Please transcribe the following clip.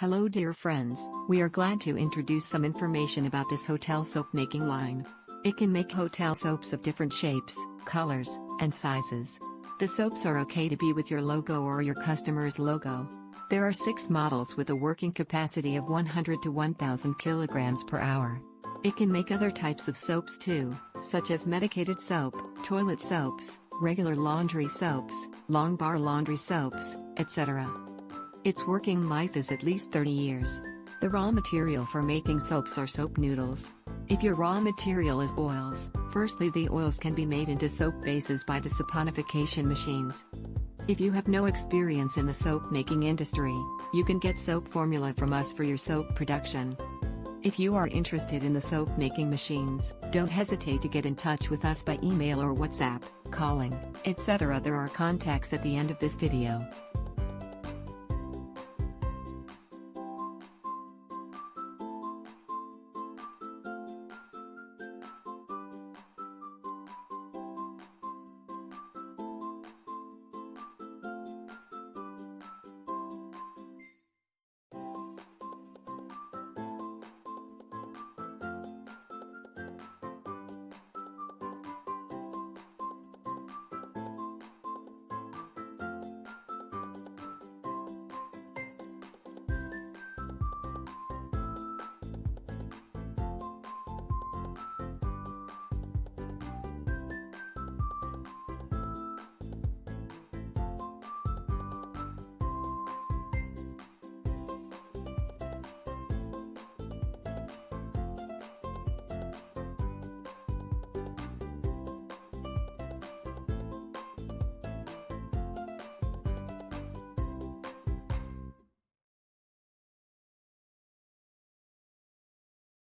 Hello dear friends, we are glad to introduce some information about this hotel soap making line. It can make hotel soaps of different shapes, colors, and sizes. The soaps are okay to be with your logo or your customer's logo. There are 6 models with a working capacity of 100 to 1000 kilograms per hour. It can make other types of soaps too, such as medicated soap, toilet soaps, regular laundry soaps, long bar laundry soaps, etc. Its working life is at least 30 years. The raw material for making soaps are soap noodles. If your raw material is oils, firstly the oils can be made into soap bases by the saponification machines. If you have no experience in the soap making industry, you can get soap formula from us for your soap production. If you are interested in the soap making machines, don't hesitate to get in touch with us by email or WhatsApp, calling, etc. There are contacts at the end of this video.